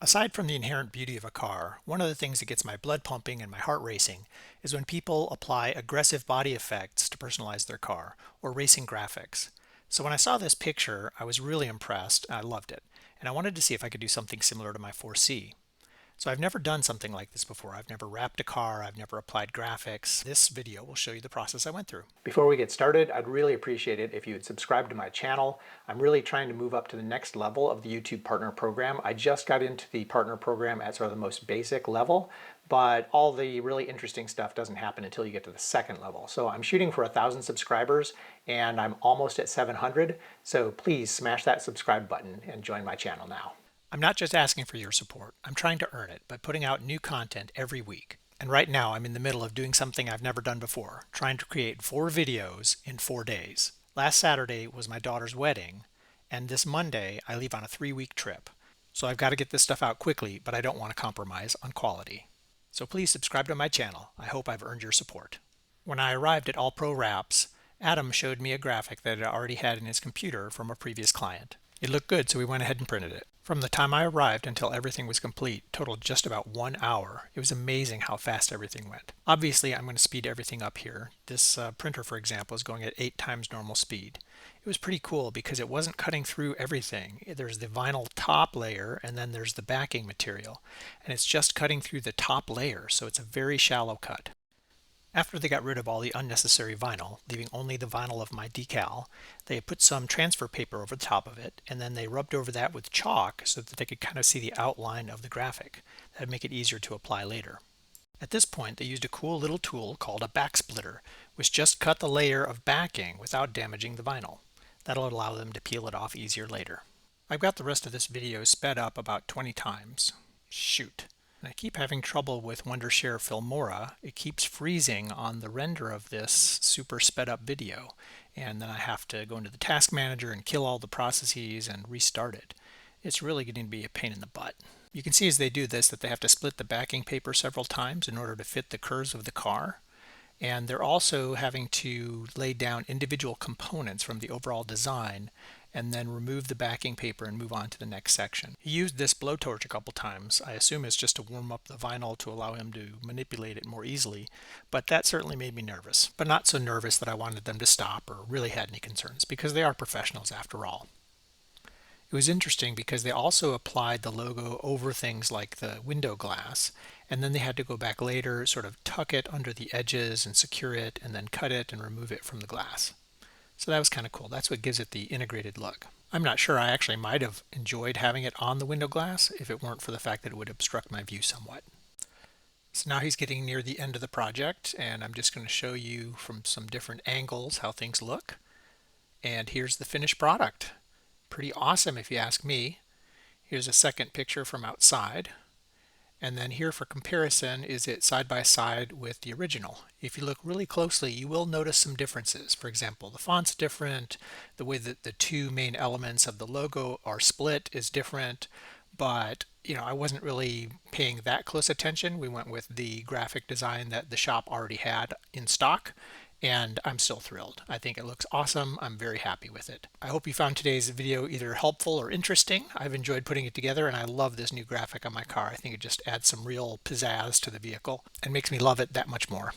Aside from the inherent beauty of a car, one of the things that gets my blood pumping and my heart racing is when people apply aggressive body effects to personalize their car or racing graphics. So when I saw this picture, I was really impressed. I loved it. And I wanted to see if I could do something similar to my 4C. So I've never done something like this before. I've never wrapped a car. I've never applied graphics. This video will show you the process I went through. Before we get started, I'd really appreciate it if you would subscribe to my channel. I'm really trying to move up to the next level of the YouTube Partner Program. I just got into the Partner Program at sort of the most basic level, but all the really interesting stuff doesn't happen until you get to the second level. So I'm shooting for 1,000 subscribers and I'm almost at 700. So please smash that subscribe button and join my channel now. I'm not just asking for your support. I'm trying to earn it by putting out new content every week. And right now I'm in the middle of doing something I've never done before, trying to create 4 videos in 4 days. Last Saturday was my daughter's wedding, and this Monday I leave on a 3-week trip. So I've got to get this stuff out quickly, but I don't want to compromise on quality. So please subscribe to my channel. I hope I've earned your support. When I arrived at All Pro Wraps, Adam showed me a graphic that I already had in his computer from a previous client. It looked good, so we went ahead and printed it. From the time I arrived until everything was complete totaled just about 1 hour. It was amazing how fast everything went. Obviously, I'm going to speed everything up here. This printer, for example, is going at 8 times normal speed. It was pretty cool because it wasn't cutting through everything. There's the vinyl top layer and then there's the backing material. And it's just cutting through the top layer, so it's a very shallow cut. After they got rid of all the unnecessary vinyl, leaving only the vinyl of my decal, they put some transfer paper over the top of it, and then they rubbed over that with chalk so that they could kind of see the outline of the graphic. That would make it easier to apply later. At this point, they used a cool little tool called a back splitter, which just cut the layer of backing without damaging the vinyl. That'll allow them to peel it off easier later. I've got the rest of this video sped up about 20 times. Shoot. And I keep having trouble with Wondershare Filmora. It keeps freezing on the render of this super sped up video. And then I have to go into the task manager and kill all the processes and restart it. It's really getting to be a pain in the butt. You can see as they do this that they have to split the backing paper several times in order to fit the curves of the car. And they're also having to lay down individual components from the overall design and then remove the backing paper and move on to the next section. He used this blowtorch a couple times. I assume it's just to warm up the vinyl to allow him to manipulate it more easily, but that certainly made me nervous. But not so nervous that I wanted them to stop or really had any concerns, because they are professionals after all. It was interesting because they also applied the logo over things like the window glass, and then they had to go back later, sort of tuck it under the edges and secure it, and then cut it and remove it from the glass. So that was kind of cool. That's what gives it the integrated look. I'm not sure, I actually might have enjoyed having it on the window glass if it weren't for the fact that it would obstruct my view somewhat. So now he's getting near the end of the project, and I'm just going to show you from some different angles how things look. And here's the finished product. Pretty awesome if you ask me. Here's a second picture from outside. And then here for comparison is it side by side with the original. If you look really closely, you will notice some differences. For example, the font's different, the way that the two main elements of the logo are split is different, but I wasn't really paying that close attention. We went with the graphic design that the shop already had in stock, and I'm still thrilled. I think it looks awesome. I'm very happy with it. I hope you found today's video either helpful or interesting. I've enjoyed putting it together, and I love this new graphic on my car. I think it just adds some real pizzazz to the vehicle and makes me love it that much more.